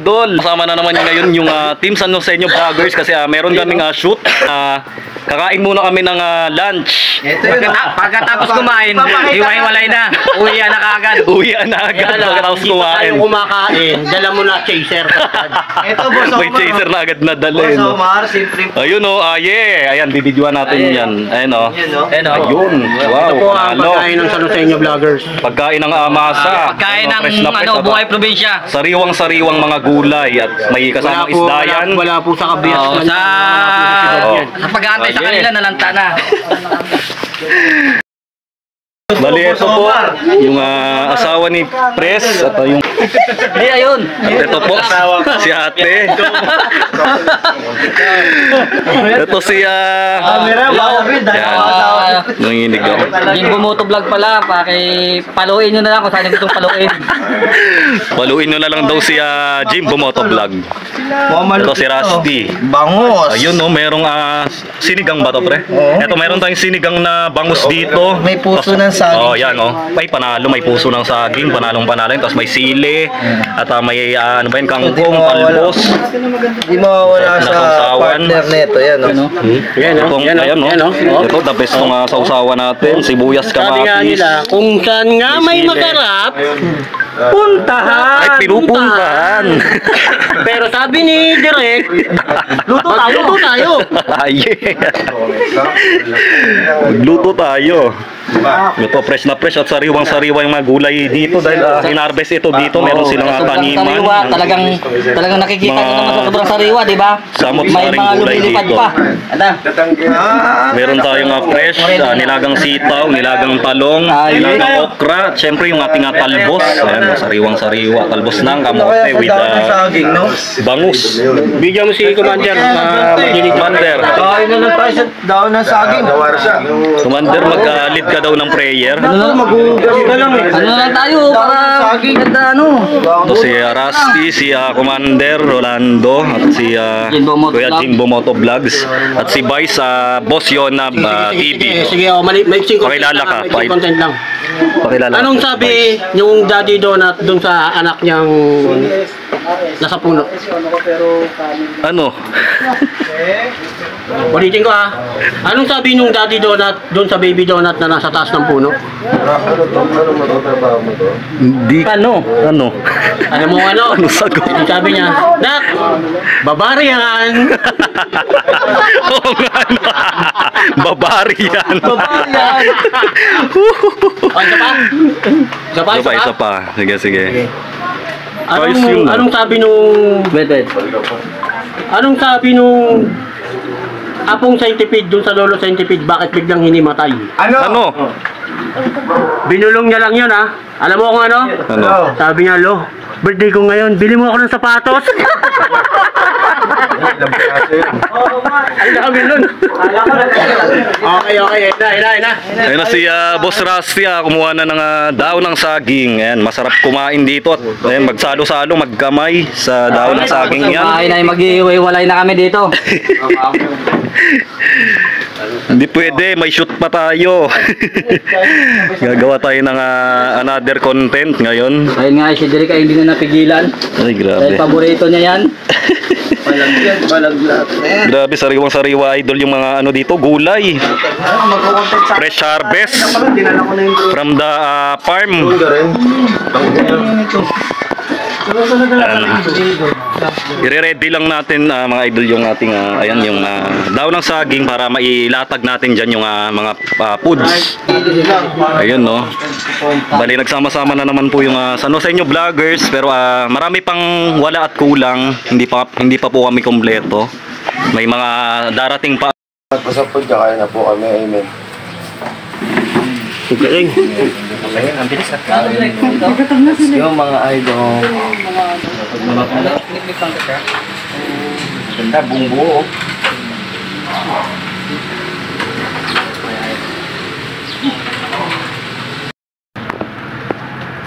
idol. Kasama na naman ngayon yung Team San Joseño Vloggers kasi meron kaming shoot. Kakain muna kami ng lunch. Pagkatapos kumain, hiwa-hiwalay na. Uwian na kaagad. Uwian na agad pagkatapos kumain. Kung kumakain, dala mo na chaser. Ito, Boss Omar. May chaser na agad na dala. Boss Omar, simple. Ayun o, yeah. Ayan, bibidyoan natin yan. Ayun o. Ayun. Ito po ang pagkain ng San Joseño Vloggers. Pagkain ng masa. Pagkain ng buhay probinsya. Sariwang-sariwang mga gulay at may kasamang isda yan. Wala po sa kabias. Sa pag-aantay sa kanila, nalanta na. Bali, ito po, yung asawa ni Pres at yung... Hindi, ayun. At ito po, si ate. Ito si... nanginig ako. Jimbo Moto Vlog pala, paluin nyo na lang kung saan gustong paluin. Paluin nyo na lang daw si Jimbo Moto Vlog. Ito si Rusty. Bangus. Ayun no, merong sinigang ba to, pre? Ito, meron tayong sinigang na bangus dito. May puso ng saging. Oh, yan oh. May panalo, may puso ng saging, panalo. Tapos may sili at may ano ba yun, kangkong, palbos. Hindi mawawala sa partner nito, yan oh. Ayan oh. Ito, the best ng sausawan natin, sibuyas, Sabi nga kamatis. nila, kung saan nga may masarap, puntahan. Ay, pinupuntahan. Pero sabi ni Direk, luto tayo. Ay, magluto tayo. Ito, fresh na fresh at sariwang-sariwa yung mga gulay dito dahil hinarvest ito dito. Meron silang taniman. Sariwa, talagang nakikita nyo naman sa sobrang sariwa, di ba? Samot-saring May mga gulay lumilipad dito. pa. Meron tayong fresh, nilagang sitaw, nilagang talong, nilagang okra, at syempre yung ating talbos. Ayan, sariwang-sariwa. Talbos ng kamote with saging, no? bangus. Bigyan mo si Commander. Commander, Kain na lang tayo sa daon ng saging. Commander, mag-lead ka daw ng prayer. Magugas na lang eh. Ano na lang tayo para ganda ano. Ito si Rusty, si Commander Rolando, at si Kuya Jimbo Moto Vlogs, at si Vice, Boss Yonab TV. Sige, maiksi Pakilala ka, content lang. Pakilala. Anong sabi yung Daddy Donut dun sa anak niyang nasa puno? Ano? Ulitin ko Anong sabi nung Daddy Donut dun sa Baby Donut na nasa taas ng puno? Hindi. Ano? Ano? Alam mo ano? Ano sagot? Yung sabi niya, Nak, babarihan. Oo nga no. Babarian. Babarihan. Isa pa? Isa pa. Sige. Ayos yun, Anong sabi nung... Wait. Anong sabi nung apong centipede dun sa lolo centipede, bakit biglang hinimatay? Ano? Binulong niya lang yun Alam mo kung ano? Ano? Sabi niya, Lo, birthday ko ngayon, bili mo ako ng sapatos. Ay, nakabil nun. Okay. Ina. Ayun na si Boss Rusty, kumuha na ng daon ng saging. Ayan, masarap kumain dito at ayan, magsalo-salo, magkamay sa daon ng saging yan. Ay na, mag-iwalay na kami dito. Hindi pwede, may shoot pa tayo. Gagawa tayo ng another content ngayon. Ayun nga, si Derek ay hindi na napigilan. Ay, grabe. Dahil paborito niya yan. Grabe, sariwang-sariwa idol yung mga ano dito, gulay. Fresh harvest from the farm. I-ready lang natin mga idol yung ating ayan yung daon ng saging para mailatag natin diyan yung mga foods. Ayun no. Bali nagsama-sama na naman po yung San Joseño Vloggers pero marami pang wala at kulang. Hindi pa po kami kompleto. May mga darating pa. Pasapod ka kaya na po kami, amen. Galing. Ang bilis yung mga idol. Ganda, bumbu.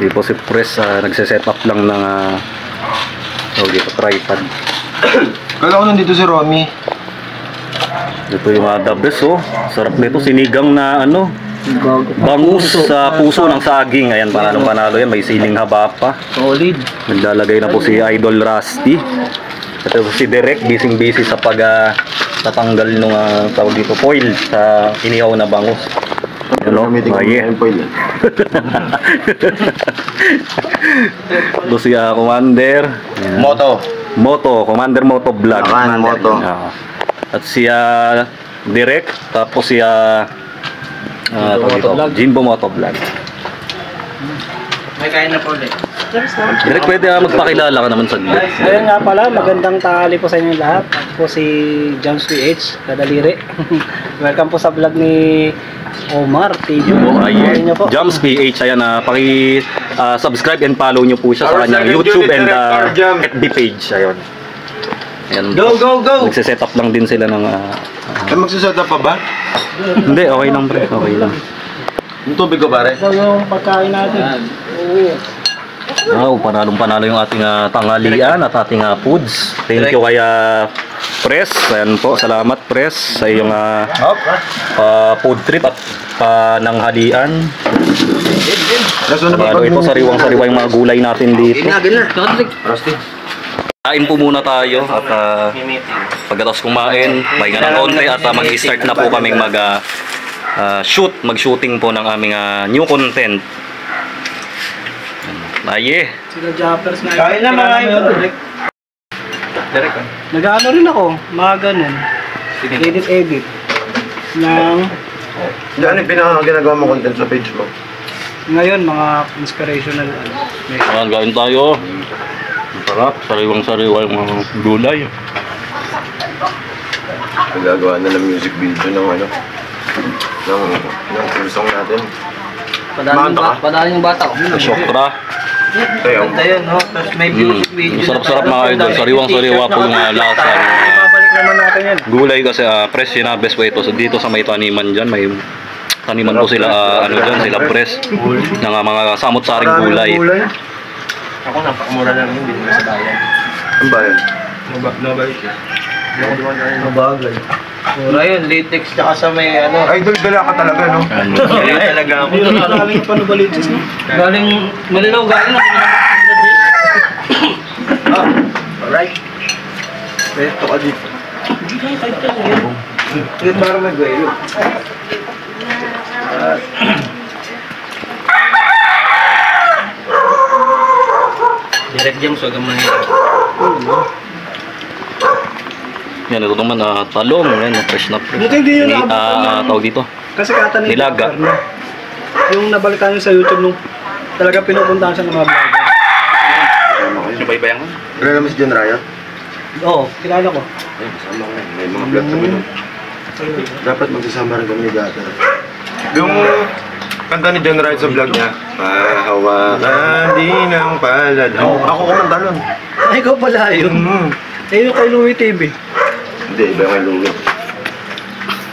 Dito si Pres nagse-set up lang ng tripod. Kala ko nandito si Romy. Ito yung the best oh. Sarap nito, sinigang na ano, Bangus sa puso ng saging. Ayan, panalo yan. May siling haba pa. Solid. Naglalagay na po si Idol Rusty. At si Derek, busy sa tatanggal nung tawag dito, foil sa inihaw na bangus. Hello, Maye. Ito si Commander. Ayan. Commander Moto Vlog. Moto. At si Derek, tapos si Jimbo Moto Vlog. May kain na po ulit. Derek, pwede magpakilala ka naman sa glit. Ayun nga pala, magandang tanghali po sa inyo lahat. Ako po si Jones PH, Kadaliri. Welcome po sa vlog ni Omar Tijo. Ayun po. Jams PH, ayan, subscribe and follow nyo po siya sa kanyang YouTube and FB page. Ayun. Ayan. Go! Nagsiset up lang din sila ng... Ay, magsuset up pa ba? Hindi, okay lang pre, okay lang. Yung tubig ko pare? Ito yung pagkain natin. Wow, panalong-panalo yung ating tanghalian at ating foods. Thank you kay Press. Ayan po, salamat Press sa iyong food trip at pananghalian. Lalo ito, sariwang-sariwa yung mga gulay natin dito. Kain po muna tayo at pagkatapos kumain, pahinga ng konti at mag-start na po kaming mag-shooting po ng aming new content. Aye. Sila Jappers na. Kain na mga idol. Direct ka. Nag-ano rin ako, mga ganun. Edit. Ng Ano yung ginagawa mo content sa page mo? ngayon, mga inspirational. Ayan, kain tayo. Sarap, sariwang-sariwa yung mga gulay. Nagagawa na ng music video ng ng song natin. Padaan yung bata ko. Syokra. Tayo. Ganda yun, no? Tapos may music video. Sarap-sarap mga idol. Sariwang-sariwa po yung lasa. Babalik naman natin yan. Gulay kasi fresh yun best way ito. So, dito sa may taniman dyan, may taniman po sila, sila fresh ng mga samot-saring gulay. Ako napakamura lang yun, binili sa bayan. Ang bayan? Nobalik yun. Mabagay. Mura yun, latex tsaka sa may Idol, dala ka talaga, no? Galing talaga ako. Galing pa nubalitis no? Galing, Malinaw galing ako. Alright. Peto ka dito. Hindi parang nag-wayo. Direct jam, so hanggang mga Yan, ito naman talong. Yan, fresh na fresh. Buti hindi yun nakabukod Tawag dito. Kasi kata ni Nilaga. Japper, no? Yung nabalikan nyo sa YouTube nung talaga pinupuntahan siya ng mga vlogger. Subaybayan ko. Kilala mo si John Riot? Oo, kilala ko. Ay, kasama ko. May mga vlog kami nun. Dapat magsasama rin kami ni Gatter. Yung kanta ni John Riot sa vlog niya, pahawakan din ang palad. Ako kumanta nun. Ay, ikaw pala yun. Eh, yung kay Louie TV. Hindi, iba yung kay Louie.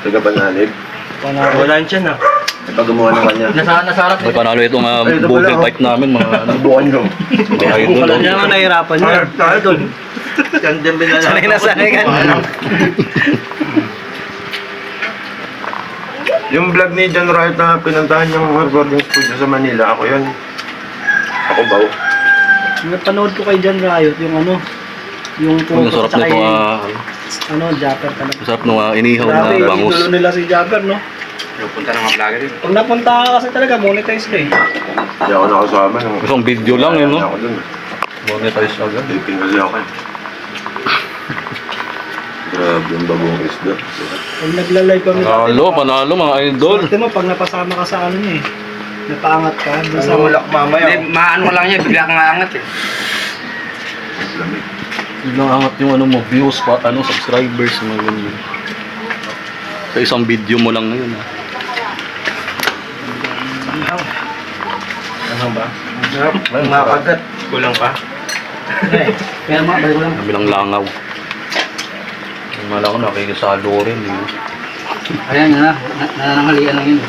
Taga Panalib. Wala siya na. Ay, pag gumawa ng kanya. Nasarap May panalo itong Ay, ito bugel pala, pipe namin. Mga Subukan nyo. idol. Wala niya naman nahihirapan niya. Idol. Sanay na sanay ka. Yung vlog ni John Riot na pinantahan niyang recording studio sa Manila, ako yun. Ako baw. Napanood ko kay John Riot yung yung Ang sarap tsaka nito. yung Japper talaga. Ang sarap nung inihaw Grabe, na bangus. idolo nila si Japper, no? Pupunta ng mga vlogger yun. Pag napunta ka kasi talaga, monetize ka eh. Hindi ako nakasama. Isang video lang yun, no? Ako dun. Monetize agad. Tipin kasi ako. Grabe yung bagong isda. Pag nagla-live kami Panalo mga idol. Ito mo, pag napasama ka sa niya eh. Napaangat ka. Doon sa Wala ko mamaya. Hindi, maano lang niya, bigla kang aangat eh. Lamig. Biglang angat yung views pa, subscribers, mga ganyan. Sa isang video mo lang ngayon, ha? Ano ba? May makagat. Kulang pa? Kaya mga, balik ko lang. Kami lang langaw. Mala ko nakikisalo rin, eh. Ayan na, nananghalian lang yun.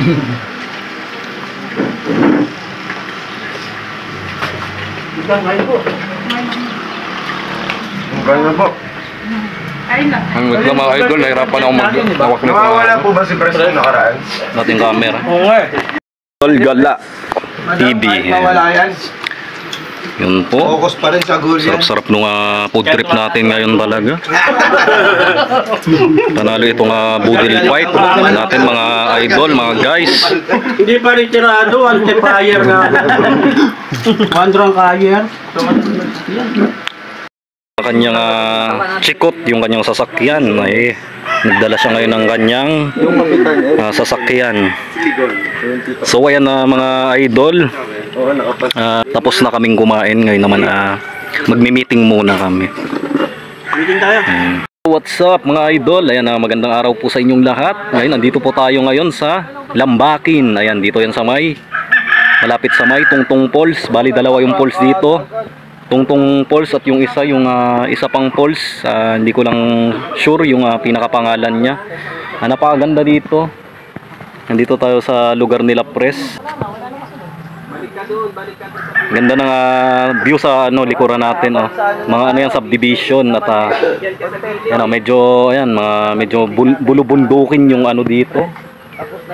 Ito, kain po. Ang kanya po. Ang mga idol, nahirapan ako mag-hawak ng Nawawala po ba si Presto nakaraan? nating camera. Oo nga. Idol Gala TV. Mawala yan. Yun po. Focus pa rin sa goal yan. Sarap-sarap nung food trip natin ngayon talaga. Panalo itong budil fight natin mga idol, mga guys. Hindi pa rin tirado, anti-fire nga. Wandrang kaya. Kanyang chikot, yung kanyang sasakyan ay nagdala siya ngayon ng kanyang sasakyan. So ayan mga idol, tapos na kaming kumain. Ngayon naman magmi-meeting muna kami. Meeting tayo. What's up mga idol? Ayan, magandang araw po sa inyong lahat. Ngayon nandito po tayo ngayon sa Lambakin. Ayan, dito yan sa malapit sa Tungtong Falls. Bali dalawa yung falls dito, Tungtong Falls at yung isa pang falls, hindi ko lang sure yung pinakapangalan niya. Napakaganda dito. Nandito tayo sa lugar nila Pres. Ganda ng view sa likuran natin, oh. Mga yan, subdivision at yan, medyo bulubundukin yung dito.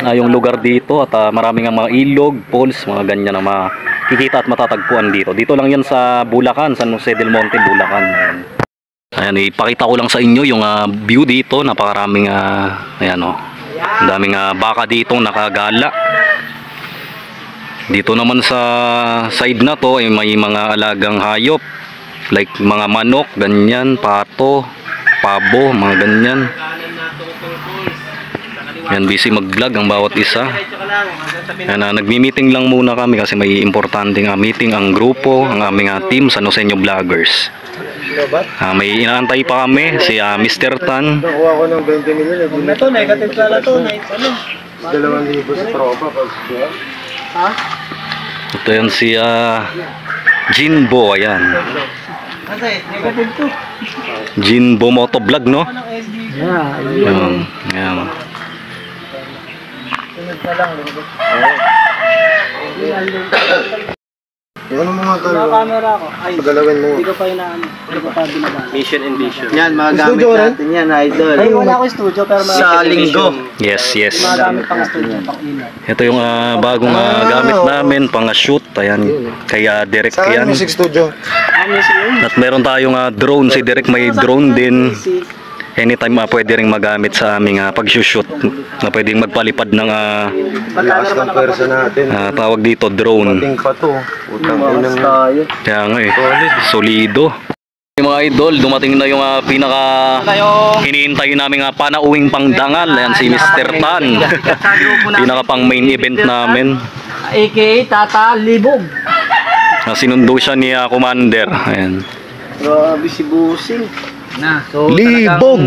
Yung lugar dito at maraming mga ilog, falls, mga ganyan na makikita at matatagpuan dito. Dito lang yan sa Bulacan, San Jose del Monte, Bulacan. Ayan, ipakita ko lang sa inyo yung view dito. Napakaraming ayan, oh. Ang daming baka dito nakagala. Dito naman sa side na to ay may mga alagang hayop like mga manok, ganyan, pato, pabo, mga ganyan. Yan, busy mag-vlog ang bawat isa. Yan, nagmi-meeting lang muna kami kasi may importanteng meeting ang grupo, ang aming team sa Nosenyo Vloggers. May inaantay pa kami si Mr. Tan. Nakuha ko ng 20 million. Ito, negative pala to. 2,000 sa tropa. Ha? Ito yan si Jinbo, ayan. Kasi, negative to. Jinbo Motovlog, no? Yeah, Ayan, ayan. Ano mga Mga camera ko. Ay, Pagalawin mo. hindi ko pa hindi ko pa binabasa. Mission and vision. Yan, mga gamit Studio rin? natin yan, idol. Ay, wala ko studio pero Sa linggo. Yes, yes. mga gamit pang studio, pang ina. Ito yung bagong gamit namin pang shoot. Ayan, kaya direct Saan yan. music studio? Ano siya yun? At meron tayong drone, si Direk may drone din. Anytime pwede rin magamit sa aming pag-shoot na pwedeng magpalipad ng Lakas ng pwersa natin. tawag dito, drone. Pating pa to. Utang inang Tayo. Kaya nga solido. Yung mga idol, dumating na yung pinaka hinihintay namin panauwing pangdangal. Ayan si Mr. Tan. Pinaka pang main event namin. AKA Tata Libog. Sinundo siya ni Commander. Ayan. Grabe si Busing. Na, so Libog!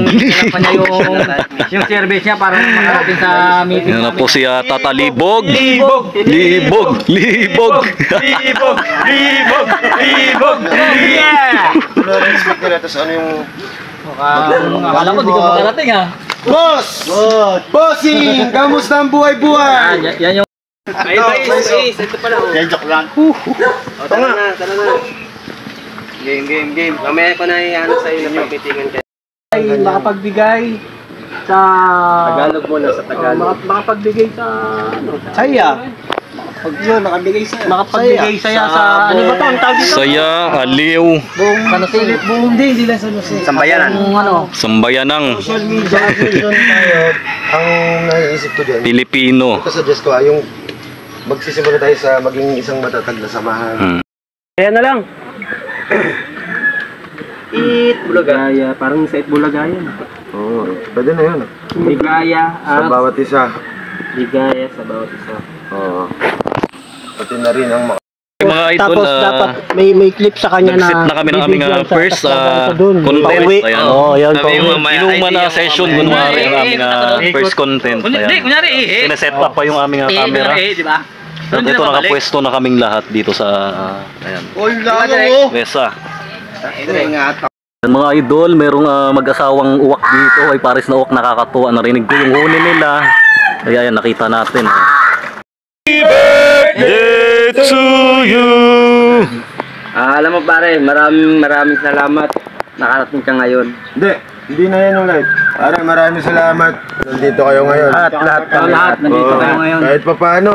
yung service niya para makarating sa meeting. Yan na po si Tata Libog. Libog! Libog! Libog! Libog! Libog! Libog! Yeah! Ano rin expect nila? Tapos ano yung... Akala ko di ka makarating Boss! Bossing! Kamusta ang buhay-buhay? Yan yung Ito pala. Yan, joke lang. Tara na. Game. Mamaya ko na ano sa iyo na pagmitingan kayo. ay makapagbigay sa Tagalog muna sa Tagalog. makapagbigay sa Saya. Nakabigay saya. makapagbigay saya sa ano ba to ang tawag dito? Saya, aliw, Buong Kanusilit, buong hindi lang sa Nusi. Sambayanan. Buong ano, sambayanang, Social media vision tayo. Ang naiisip ko dyan, Pilipino. ito suggest ko yung magsisimula tayo sa maging isang matatag na samahan. Ayan na lang. Bulagaya, parang sa Bulagaya. Oo, pwede na yun. Ligaya Sa bawat isa. ligaya sa bawat isa. Oo. Pati na rin ang Mga idol, Tapos dapat may clip sa kanya na nag-set na kami ng aming bibigyan sa- first sa dun. content. Pauwi. Ayan. Oo, yan po. Inuman na session, kunwari ang aming first content. Ayan. Sineset up pa yung aming camera. di ba? At ito, nakapwesto na kaming lahat dito sa ayan, Oy, lalo. mesa. Ingat. Mga idol, merong mag-asawang uwak dito. Ay pares na uwak, nakakatuwa. Narinig ko yung huni nila. Kaya yan, nakita natin. Happy birthday to you! Alam mo pare, maraming salamat. Nakarating ka ngayon. Hindi. Hindi na yan yung light. Pare, maraming salamat. Nandito kayo ngayon. Lahat, nandito Oo, tayo ngayon. Kahit pa paano,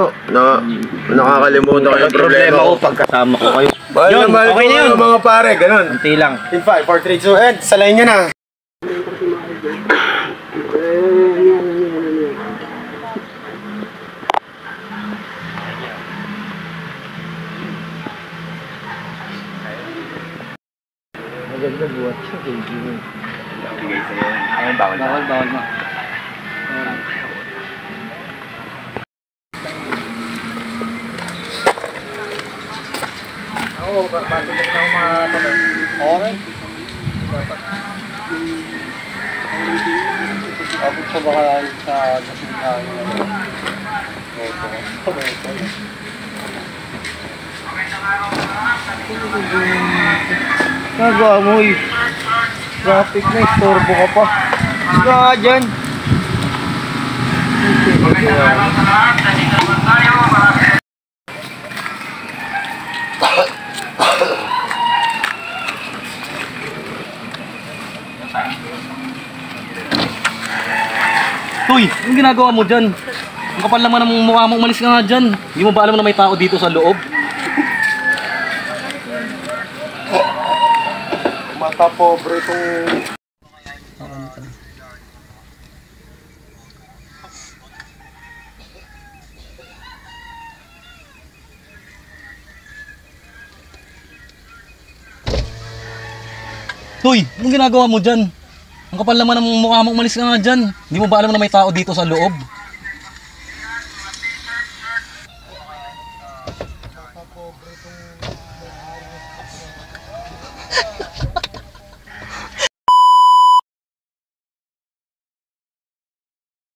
nakakalimutan ko yung problema ko. pagkasama ko kayo. Mahal na mahal ko kayo, mga pare, ganun. Kunti lang. In 5, 4, 3, 2, and salayin nyo na. Bawal mo. Nagawa mo eh. Traffic na, istorbo ka pa. Ka dyan. Hoy, anong ginagawa mo dyan? Ang kapal naman ng mukha mo, umalis ka nga dyan. Hindi mo ba alam na may tao dito sa loob? Mata pobre itong... Hoy, anong ginagawa mo dyan? Ang kapal naman ng mukha mo, umalis ka nga dyan. Hindi mo ba alam na may tao dito sa loob?